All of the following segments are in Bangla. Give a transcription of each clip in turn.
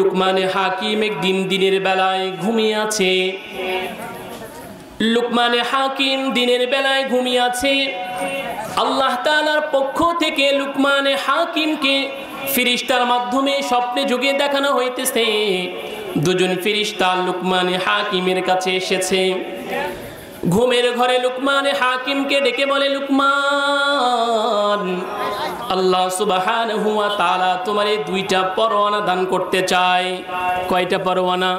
লুকমানে হাকিম একদিন দিনের বেলায় ঘুমিয়ে আছে। লুকমানে হাকিম দিনের বেলায় ঘুমিয়ে আছে। আল্লাহ তাআলার পক্ষ থেকে লুকমানে হাকিমকে ফেরেশতার মাধ্যমে স্বপ্নে যুগে দেখানো হইতেছে। দুজন ফেরেশতা লুকমানে হাকিমের কাছে এসেছে। ঘুমের ঘরে লুকমানে হাকিমকে ডেকে বলে, লুকমান, আল্লাহ সুবহানাহু ওয়া তাআলা তোমারে দুইটা পরওয়ানা দান করতে চায়। কয়টা পরওয়ানা?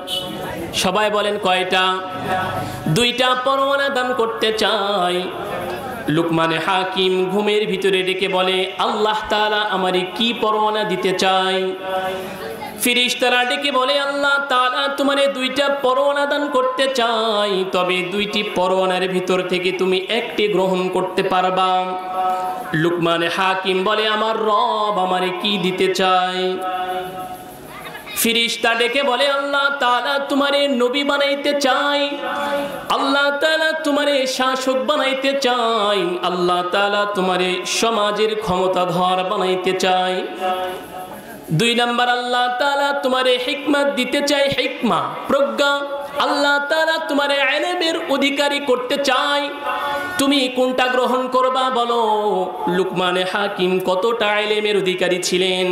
সবাই বলেন কয়টা? দুইটা পরওয়ানা দান করতে চায়। লুকমানে হাকিম ঘুমের ভিতরে ডেকে বলে, আল্লাহ তাআলা আমারে কি পরওয়ানা দিতে চায়? ফেরেশতারা ডেকে বলে, আল্লাহ তাআলা তোমারে দুইটা পরওয়ানা দান করতে চাই, তবে দুইটি পরওয়ানার ভিতর থেকে তুমি একটি গ্রহণ করতে পারবা। লুকমানে হাকিম বলে, আমার রব আমারে কি দিতে চায়? ফেরেশতা ডেকে বলে, আল্লাহ তাআলা তোমারে নবী বানাইতে চাই, আল্লাহ তাআলা তোমারে শাসক বানাইতে চাই, আল্লাহ তাআলা তোমারে সমাজের ক্ষমতাধর বানাইতে চাই। দুই নাম্বার, আল্লাহ তাআলা তোমারে হিকমত দিতে চাই, হিকমা প্রজ্ঞা। আল্লাহ তাআলা তোমারে ইলমের অধিকারী করতে চাই। তুমি কোনটা গ্রহণ করবা বলো? লুকমানে হাকিম কতটা ইলমের অধিকারী ছিলেন?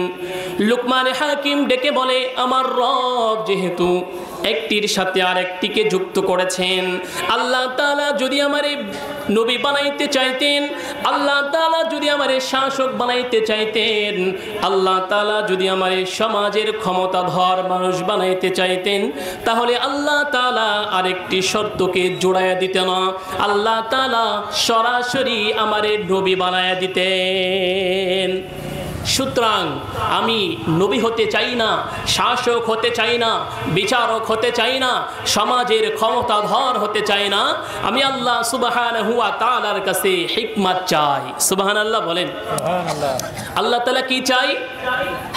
লুকমানে হাকিম ডেকে বলে, আমার রব যেহেতু একটির সাথে আরেকটিকে যুক্ত করেছেন, আল্লাহ তাআলা যদি আমারে নবী বানাইতে চাইতেন, আল্লাহ তাআলা যদি আমারে শাসক বানাইতে চাইতেন, আল্লাহ তাআলা যদি আমারে সমাজের ক্ষমতাধর মানুষ বানাইতে চাইতেন, তাহলে আল্লাহ তাআলা আরেকটি শর্তকে জোড়ায়া দিতেন না, আল্লাহ তাআলা সরাসরি আমারে নবী বানায়া দিতেন। সুতরাং আমি নবী হতে চাই না, শাসক হতে চাই না, বিচারক হতে চাই না, সমাজের ক্ষমতাধর হতে চাই না। আমি আল্লাহ সুবহানাহু ওয়া তাআলার কাছে হিকমত চাই। সুবহানাল্লাহ বলেন। আল্লাহ তাআলা কি চাই?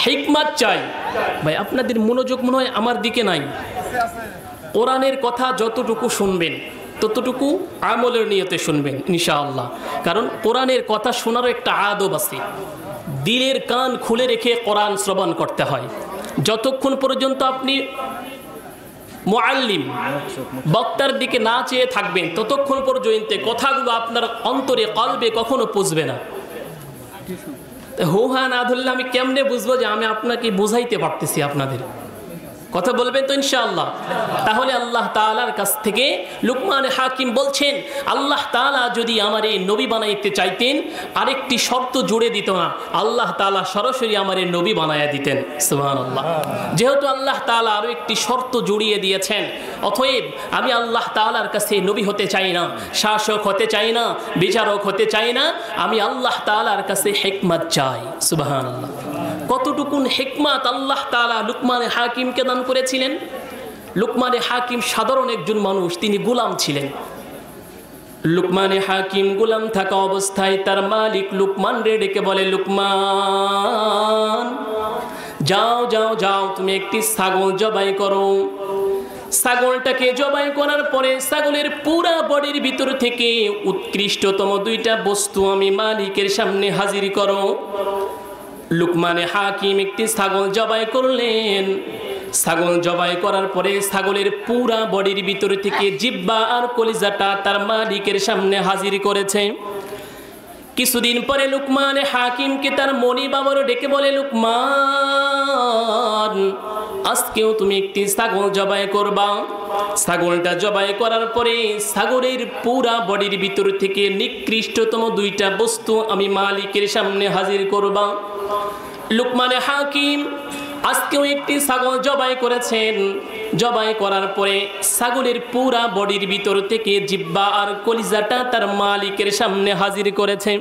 হিকমত চাই। ভাই আপনাদের মনোযোগ মনে হয় আমার দিকে নাই। কোরআনের কথা যতটুকু শুনবেন ততটুকু আমলের নিয়তে শুনবেন ইনশাআল্লাহ। কারণ কোরআনের কথা শোনারও একটা আদব আছে। দিলের কান খুলে রেখে কোরআন শ্রবণ করতে হয়। যতক্ষণ পর্যন্ত আপনি মুআল্লিম বক্তার দিকে না চেয়ে থাকবেন, ততক্ষণ পর্যন্ত কথাগুলো আপনার অন্তরে কলবে কখনো পৌঁছবে না। হো হ্যাঁ না ধরলে আমি কেমনে বুঝবো যে আমি আপনাকে বুঝাইতে পারতেছি? আপনাদের কথা বলবেন তো ইনশাআল্লাহ। তাহলে আল্লাহ তাআলার কাছ থেকে লুকমানে হাকিম বলছেন, আল্লাহ তাআলা যদি আমারে নবী বানাইতে চাইতেন, আরেকটি শর্ত জুড়ে দিত না, আল্লাহ তাআলা সরাসরি আমারে নবী বানায়া দিতেন। সুবহানাল্লাহ। যেহেতু আল্লাহ তাআলা আরো একটি শর্ত জুড়িয়ে দিয়েছেন, অতএব আমি আল্লাহ তাআলার কাছে নবী হতে চাই না, শাসক হতে চাই না, বিচারক হতে চাই না, আমি আল্লাহ তাআলার কাছে হিকমত চাই। সুবহানাল্লাহ। কতটুকুন হিকমত আল্লাহ তাআলা লুকমানে হাকিমকে দান করেছিলেন। লুকমানে হাকিম সাধারণ একজন মানুষ, তিনি গোলাম ছিলেন। লুকমানে হাকিম গোলাম থাকা অবস্থায় তার মালিক লুকমান রে ডেকে বলে, লুকমান, যাও যাও যাও, তুমি একটি ছাগল জবাই করো। ছাগলটাকে জবাই করার পরে ছাগলের পুরা বডির ভিতর থেকে উৎকৃষ্টতম দুইটা বস্তু আমি মালিকের সামনে হাজির করো। লুকমানে হাকিম একটি ছাগল জবাই করলেন। ছাগল জবাই করার পরে ছাগলের পুরা বডির ভিতর থেকে জিহ্বা আর কলিজাটা তার মালিকের সামনে হাজির করেছে। কিছুদিন পরে লুকমানে হাকিমকে তার মনি বাবারও ডেকে বলে, লুকমান, আজকেও তুমি একটি ছাগল জবাই করবা। ছাগলটা জবাই করার পরে ছাগলের পুরা বডির ভিতর থেকে নিকৃষ্টতম দুইটা বস্তু আমি মালিকের সামনে হাজির করবা। লুকমানে হাকিম আজকেও একটি ছাগল জবাই করেছেন। জবাই করার পরে ছাগলের পুরা বডির ভিতর থেকে জিহ্বা আর কলিজাটা তার মালিকের সামনে হাজির করেছে।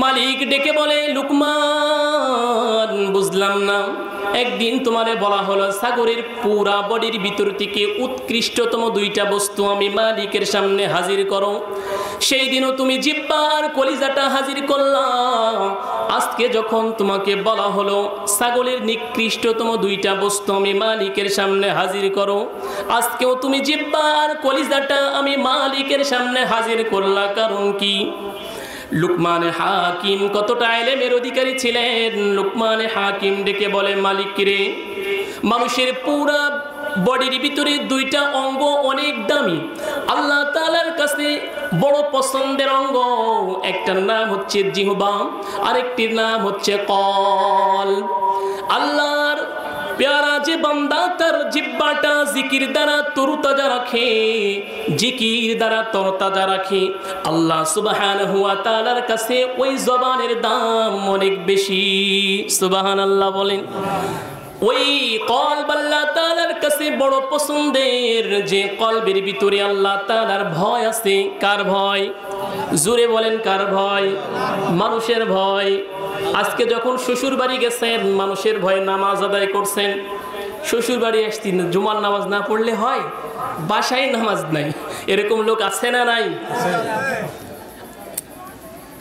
মালিক ডেকে বলে, লুকমান, বুঝলাম না, একদিন তোমারে বলা হলো ছাগলের পুরা বডির ভিতর থেকে উৎকৃষ্টতম দুইটা বস্তু আমি মালিকের সামনে হাজির করো। সেই দিনও তুমি জিহ্বা আর কলিজাটা হাজির করলাম। আজকে যখন তোমাকে বলা হলো ছাগলের নিকৃষ্টতম দুইটা বস্তু আমি মালিকের সামনে হাজির করো, আজকেও তুমি জিহ্বা আর কলিজাটা আমি মালিকের সামনে হাজির করলা। কারণ কি? লুকমানে হাকিম কতটা ইলমের অধিকারী ছিলেন। লুকমানে হাকিম ডেকে বলে, মালিক রে, মানুষের পুরা বডির ভিতরে দুইটা অঙ্গ অনেক দামি, আল্লাহ তাআলার কাছে বড় পছন্দের অঙ্গ। একটার নাম হচ্ছে জিহ্বা, আরেকটির নাম হচ্ছে কলব। আল্লাহর প্যারা যে বান্দা তার জিহ্বাটা জিকির দ্বারা তরতাজা রাখে, জিকির দ্বারা তরতাজা রাখে, আল্লাহ সুবহানাহু ওয়া তাআলার কাছে ওই জবানের দাম অনেক বেশি। সুবহানাল্লাহ বলেন। ওই কলব আল্লাহ তাআলার কাছে বড় পছন্দের, যে কলবের ভিতরে আল্লাহ তাআলার ভয় আছে। কার ভয়? জোরে বলেন, কার ভয়? মানুষের ভয়। আজকে যখন শ্বশুর বাড়ি গেছেন, মানুষের ভয়ে নামাজ আদায় করছেন। শ্বশুর বাড়ি আসছেন, জুমার নামাজ না পড়লে হয়? বাসায় নামাজ নাই, এরকম লোক আছে না নাই?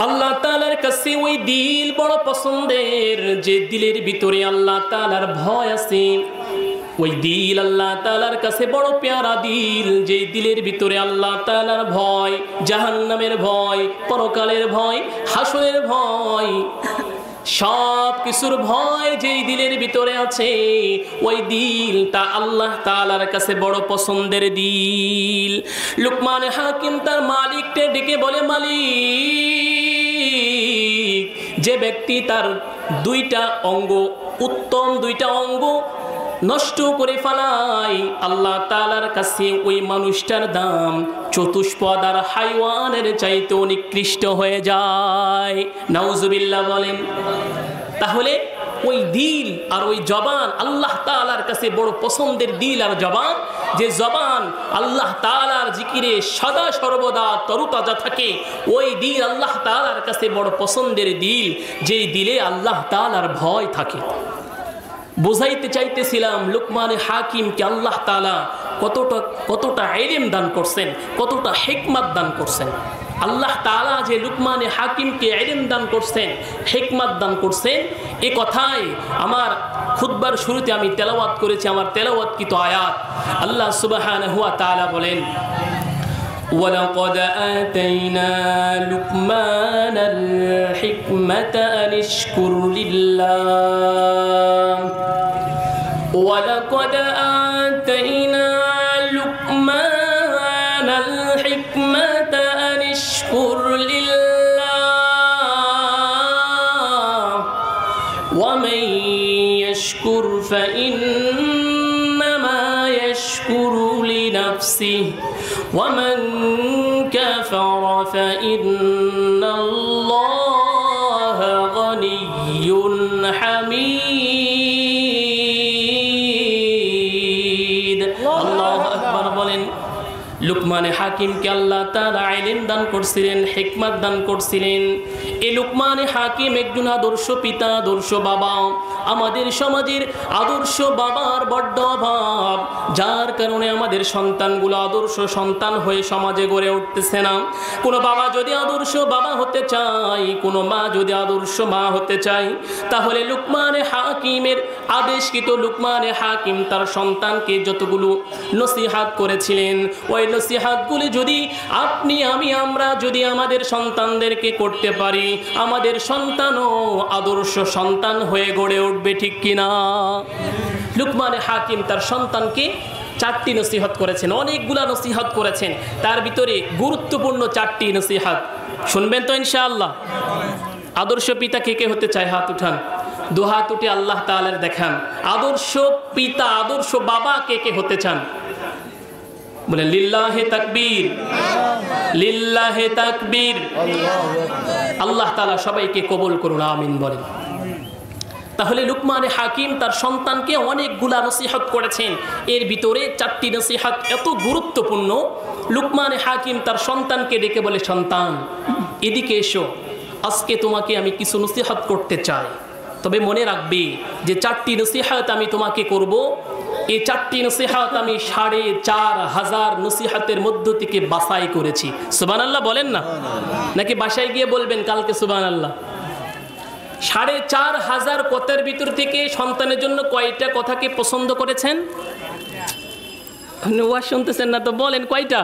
আল্লাহ তাআলার কাছে ওই দিল বড় পছন্দের, যে দিলের ভিতরে আল্লাহ তাআলার ভয় আছে। ওই দিল আল্লাহ তাআলার কাছে বড় পেয়ারা দিল, যে দিলের ভিতরে আল্লাহ তাআলার ভয়, জাহান্নামের ভয়, পরকালের ভয়, হাসরের ভয়, সব কিছুর ভয় যেই দিলের ভিতরে আছে, ওই দিলটা আল্লাহ তাআলার কাছে বড় পছন্দের দিল। লুকমান হাকিম তার মালিককে ডেকে বলে, মালিক, যে ব্যক্তি তার দুইটা অঙ্গ, উত্তম দুইটা অঙ্গ নষ্ট করে ফেলায়, আল্লাহ তাআলার কাছে ওই মানুষটার দাম চতুষ্পদ আর হাইওয়ানের চাইতে নিকৃষ্ট হয়ে যায়। নাউজুবিল্লাহ বলেন। তাহলে ওই দিল আর ওই জবান আল্লাহ তাআলার কাছে বড় পছন্দের দিল আর জবান, যে জবান আল্লাহ তাআলার জিকিরে সদা সর্বদা তরতাজা থাকে, ওই দিল আল্লাহ তাআলার কাছে বড় পছন্দের দিল, যেই দিলে আল্লাহ তাআলার ভয় থাকে। বোঝাইতে চাইতেছিলাম লুকমান হাকিমকে আল্লাহ তাআলা কতটা ইলম দান করছেন, কতটা হিকমত দান করছেন। আল্লাহ তাআলা যে লুকমান হাকিমকে ইলম দান করছেন, হিকমত দান করছেন, এই কথাই আমার খুতবার শুরুতে আমি তেলাওয়াত করেছি, আমার তেলাওয়াতকৃত আয়াত। আল্লাহ সুবহানাহু ওয়া তাআলা বলেন, وَلَقَدْ آتَيْنَا لُقْمَانَ الْحِكْمَةَ أَنِ اشْكُرْ لِلَّهِ وَلَقَدْ آتَيْنَا لُقْمَانَ الْحِكْمَةَ أَنِ اشْكُرْ لِلَّهِ وَمَنْ يَشْكُرْ فَإِنَّمَا يَشْكُرُ لِنَفْسِهِ وَمَنْ كَفَرَ فَإِنَّ اللَّهَ غَنِيٌّ حَمِيدٌ। আল্লাহু আকবার বলেন। লুকমান হাকিমকে আল্লাহ তাআলা ইলম দান করছিলেন, হিকমত দান করছিলেন। এই লুকমান হাকিম একজন আদর্শ পিতা, আদর্শ বাবা। আমাদের সমাজের আদর্শ বাবার বড্ড অভাব, যার কারণে আমাদের সন্তানগুলো আদর্শ সন্তান হয়ে সমাজে গড়ে উঠতেছে না। কোনো বাবা যদি আদর্শ বাবা হতে চায়, কোনো মা যদি আদর্শ মা হতে চায়, তাহলে লুকমান হাকিমের আদেশকৃত লুকমান হাকিম তার সন্তানকে যতগুলো নসিহাত করেছিলেন, ওই নসিহাতগুলি যদি আপনি আমি আমরা যদি আমাদের সন্তানদেরকে করতে পারি, আমাদের সন্তানও আদর্শ সন্তান হয়ে গড়ে উঠবে, ঠিক কিনা? লুকমান হাকিম তার সন্তানকে 4টি নসিহত করেছেন, অনেকগুলা নসিহত করেছেন। তার ভিতরে গুরুত্বপূর্ণ 4টি নসিহত শুনবেন তো ইনশাআল্লাহ। আদর্শ পিতা কে কে হতে চায়? হাত উঠান, 2 হাত উঠে আল্লাহ তাআলার দেখান। আদর্শ পিতা, আদর্শ বাবা কে কে হতে চান? বলে লিল্লাহে তাকবীর, লিল্লাহে তাকবীর। আল্লাহ তাআলা সবাইকে কবুল করুন, আমিন বলেন। তাহলে লুকমান হাকিম তার সন্তানকে অনেকগুলা নসিহত করেছেন। এর ভিতরে 4টি নসিহত এত গুরুত্বপূর্ণ। লুকমান হাকিম তার সন্তানকে ডেকে বলে, সন্তান এদিকে এসো, আজকে তোমাকে আমি কিছু নসিহত করতে চাই। তবে মনে রাখবে যে 4টি নসিহত আমি তোমাকে করব, এই 4টি নসিহত আমি 4500 নসিহতের মধ্য থেকে বাছাই করেছি। সুবহানাল্লাহ বলেন না, নাকি বাসায় গিয়ে বলবেন কালকে সুবহানাল্লাহ? 4500 কথার ভিতর থেকে সন্তানের জন্য কয়টা কথাকে পছন্দ করেছেন? ওয়াজ শুনতেছেন না তো, বলেন কয়টা?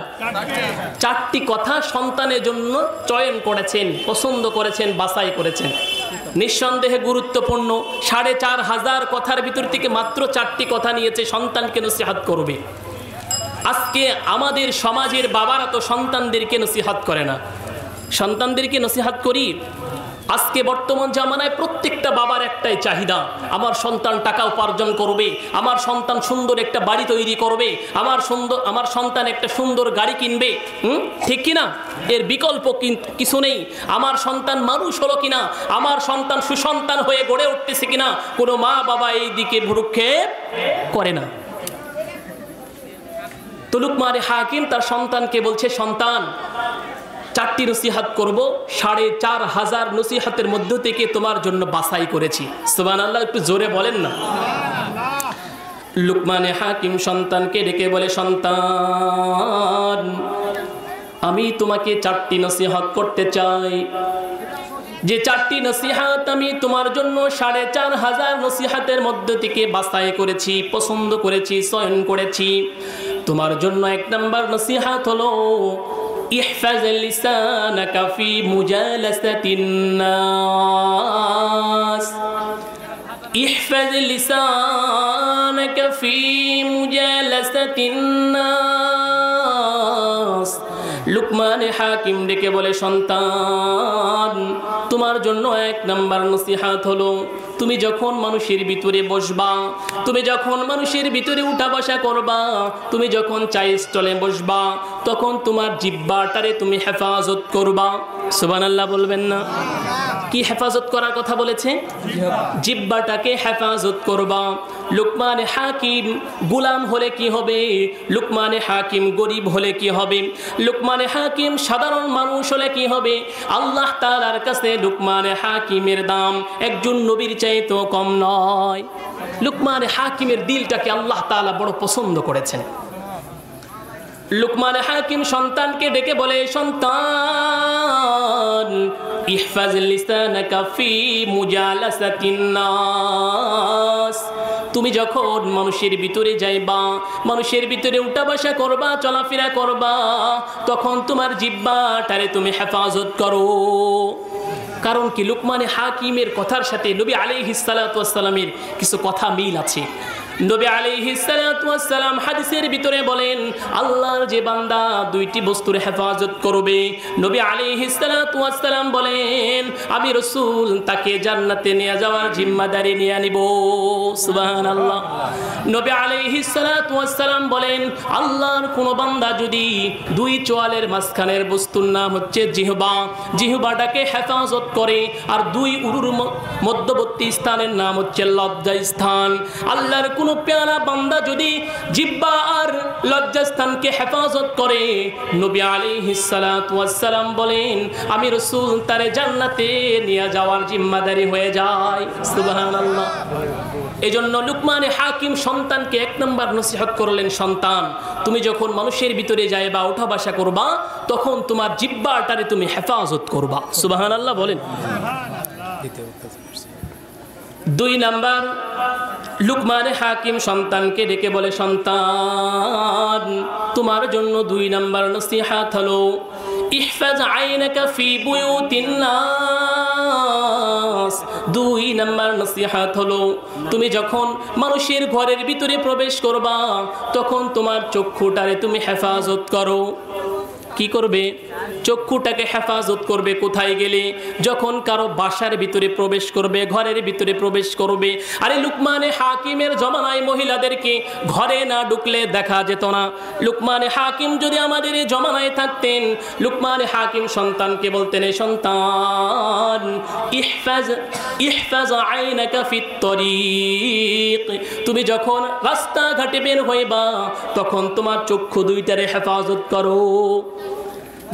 4টি কথা সন্তানের জন্য চয়ন করেছেন, পছন্দ করেছেন, বাছাই করেছেন। নিঃসন্দেহে গুরুত্বপূর্ণ। 4500 কথার ভিতর থেকে মাত্র 4টি কথা নিয়েছে সন্তানকে নসিহত করবে। আজকে আমাদের সমাজের বাবারা তো সন্তানদেরকে নসিহত করে না। সন্তানদেরকে নসিহত করি। আজকে বর্তমান জামানায় প্রত্যেকটা বাবার একটাই চাহিদা, আমার সন্তান টাকা উপার্জন করবে, আমার সন্তান সুন্দর একটা বাড়ি তৈরি করবে, আমার সন্তান একটা সুন্দর গাড়ি কিনবে। ঠিক কিনা? এর বিকল্প কিছু নেই। আমার সন্তান মানুষ হলো কিনা, আমার সন্তান সুসন্তান হয়ে গড়ে উঠতেছে কিনা, কোনো মা বাবা এই দিকে ভ্রুক্ষেপ করে না। তো লুকমান হাকিম তার সন্তানকে বলছে, সন্তান 4টি নসিহত করব, 4500 নসিহতের মধ্য থেকে তোমার জন্য বাছাই করেছি। সুবহানাল্লাহ, একটু জোরে বলেন না। লুকমান হাকিম সন্তানকে ডেকে বলে, সন্তান আমি তোমাকে 4টি নসিহত করতে চাই। যে 4টি নসিহত আমি তোমার জন্য 4500 নসিহতের মধ্য থেকে বাছাই করেছি, পছন্দ করেছি, চয়ন করেছি। তোমার জন্য 1 নম্বর নসিহত হলো, ইহফাজ লিসানাকা ফি মুজালাসাতিন নাস। ইহফাজ লিসানাকা ফি মুজালাসাতিন নাস। লুকমান হাকিম ডেকে বলে, সন্তান তোমার জন্য 1 নম্বর নসিহত হলো, তুমি যখন মানুষের ভিতরে বসবা, তুমি যখন মানুষের ভিতরে উঠা বসা করবা, তুমি যখন চায়ের স্টলে বসবা, তখন তোমার জিহ্বাটারে তুমি হেফাজত করবা। সুবহানাল্লাহ বলবেন না? কি হেফাজত করার কথা বলেছে? জিহ্বাটাকে হেফাজত করবা। লুকমান হাকিম গোলাম হলে কি হবে? লুকমান হাকিম গরিব হলে কি হবে? লুকমান হাকিম সাধারণ মানুষ হলে কি হবে? আল্লাহ তাআলার কাছে লুকমান হাকিমের দাম একজন নবীর চাইতেও কম নয়। লুকমান হাকিমের দিলটাকে আল্লাহ তাআলা বড় পছন্দ করেছেন। লুকমান হাকিম সন্তানকে ডেকে বলে, সন্তান ইহফাজ লিসানাকা ফি মুজালাসাতিন নাস। তুমি যখন মানুষের ভিতরে যাইবা, মানুষের ভিতরে উঠা বসা করবা, চলাফেরা করবা, তখন তোমার জিহ্বাটারে তুমি হেফাজত করো। কারণ কি? লুকমান হাকিমের কথার সাথে নবী আলাইহিস সালাতু ওয়াস সালামের কিছু কথা মিল আছে। নবী আলাইহিস সালাতু ওয়াস সালাম হাদিসের ভিতরে বলেন, আল্লাহর যে বান্দা 2টি বস্তুর হেফাজত করবে, নবী আলাইহিস সালাতু ওয়াস সালাম বলেন, আমি রাসূল তাকে জান্নাতে নিয়ে যাওয়ার জিম্মাদারি নিয়ে নিব। সুবহানাল্লাহ। নবী আলাইহিস সালাতু ওয়াস সালাম বলেন, আল্লাহর কোন বান্দা যদি 2 চোয়ালের মাঝখানের বস্তুর নাম হচ্ছে জিহ্বা, জিহ্বাটাকে হেফাজত করে, আর 2 উরুর মধ্যবর্তী স্থানের নাম হচ্ছে লজ্জা স্থান, আল্লাহর কোন প্যারা বান্দা যদি জিহ্বা আর লজ্জা স্থানকে হেফাজত করে, নবী আলাইহিস সালাতু ওয়াস সালাম বলেন, আমি রাসূল তারে জান্নাতে নিয়ে যাওয়ার জিম্মাদারি হয়ে যায়। সুবহানাল্লাহ। এজন্য লুকমান হাকিম সন্তানকে 1 নম্বর নসিহত করলেন, সন্তান তুমি যখন মানুষের ভিতরে যাইবা, ওঠা বসা করবা, তখন তোমার জিহ্বাটারে তুমি হেফাজত করবা। সুবহানাল্লাহ বলেন। 2 নম্বর লুকমান হাকিম সন্তানকে ডেকে বলে, সন্তান তোমার জন্য 2 নম্বর নসিহত হলো, ইহফাজ আইনাকা ফি বুয়ুতিন নাস। 2 নম্বর নসিহত হলো, তুমি যখন মানুষের ঘরের ভিতরে প্রবেশ করবা, তখন তোমার চক্ষুটারে তুমি হেফাজত করো। কি করবে? চক্ষুটাকে হেফাজত করবে। কোথায় গেলে? যখন কারো বাসার ভিতরে প্রবেশ করবে, ঘরের ভিতরে প্রবেশ করবে। আরে লুকমানে হাকিমের জমানায় মহিলাদেরকে ঘরে না ঢুকলে দেখা যেত না। লুকমানে হাকিম যদি আমাদের এই জমানায় থাকতেন, লুকমানে হাকিম সন্তানকে বলতেন, সন্তান ইহফাজ আইনাকা ফিত তরিক। তুমি যখন রাস্তাঘাটে বের হইবা, তখন তোমার চক্ষু 2টারে হেফাজত করো।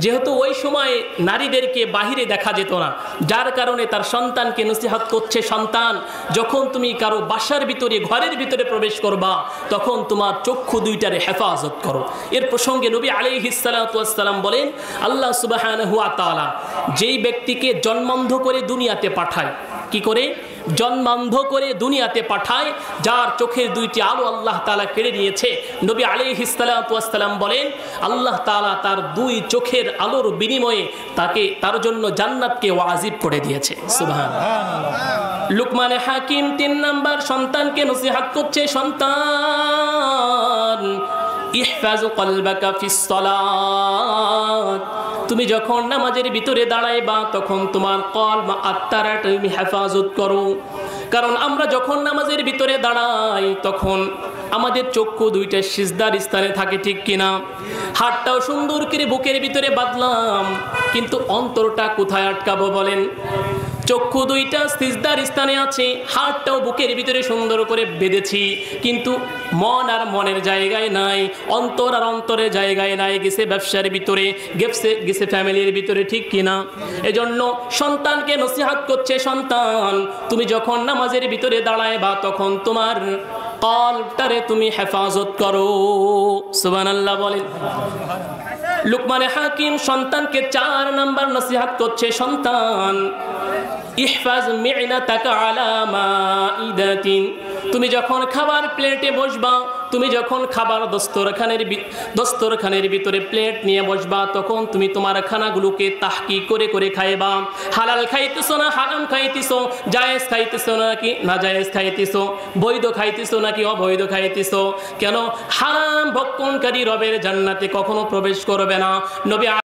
যেহেতু ওই সময় নারীদেরকে বাহিরে দেখা যেত না, যার কারণে তার সন্তানকে নসিহত করছে, সন্তান যখন তুমি কারো বাসার ভিতরে, ঘরের ভিতরে প্রবেশ করবা, তখন তোমার চক্ষু 2টারে হেফাজত করো। এর প্রসঙ্গে নবী আলাইহিস সালাতু ওয়াস সালাম বলেন, আল্লাহ সুবহানাহু ওয়া তাআলা যেই ব্যক্তিকে জন্মান্ধ করে দুনিয়াতে পাঠায়, কি করে? জন্মান্ধ করে দুনিয়াতে পাঠায়, যার চোখের দুইটি আলো আল্লাহ তাআলা কেড়ে নিয়েছে। নবী আলাইহিস সালাতু ওয়াস সালাম বলেন, আল্লাহ তাআলা তার দুই চোখের আলোর বিনিময়ে তার জন্য জান্নাতকে ওয়াজিব করে দিয়েছে। সুবহানাল্লাহ। লুকমান হাকিম 3 নাম্বার সন্তানকে নসিহত করছে, সন্তান ইহফাজ কলবাকা ফিস সালাত, তুমি যখন নামাজের ভিতরে দাঁড়াইবা তখন তোমার কলব আত্মারা তুমি হেফাজত করো। কারণ আমরা যখন নামাজের ভিতরে দাঁড়াই তখন আমাদের চক্ষু দুইটা সিজদার স্থানে থাকে, ঠিক কিনা? হাতটাও সুন্দর করে বুকের ভিতরে বাঁধলাম, কিন্তু অন্তরটা কোথায় আটকাবো বলেন? চক্ষু দুইটা সিজদার স্থানে আছে, হাতটাও বুকের ভিতরে সুন্দর করে বেঁধেছি, কিন্তু মন আর মনের জায়গায় নাই, অন্তর আর অন্তরের জায়গায় নাই, গেছে ব্যবসার ভিতরে, গেছে ফ্যামিলির ভিতরে, ঠিক কিনা? এজন্য সন্তানকে নসিহত করছে, সন্তান তুমি যখন নামাজের ভিতরে দাঁড়াইবা তখন তোমার কলবটারে তুমি হেফাজত করো। সুবহানাল্লাহ বলেন। লুকমান হাকিম সন্তানকে 4 নাম্বার নসিহত করছে, সন্তান ইহফাজ মি'নাতাকা আলা মাইদাতিন, তুমি যখন খাবার প্লেটে বসবা, তুমি যখন খাবার দস্তরখানের ভিতরে প্লেট নিয়ে বসবা, তখন তুমি তোমার খানাগুলোকে তাহকিক করে করে খাইবা। হালাল খাইতেছো না হারাম খাইতেছো, জায়েজ খাইতেছো নাকি না জায়েজ খাইতেছো, বৈধ খাইতেছো নাকি অবৈধ খাইতেছো। কেন? হারাম ভক্ষণকারী রবের জান্নাতে কখনো প্রবেশ করবে না। নবী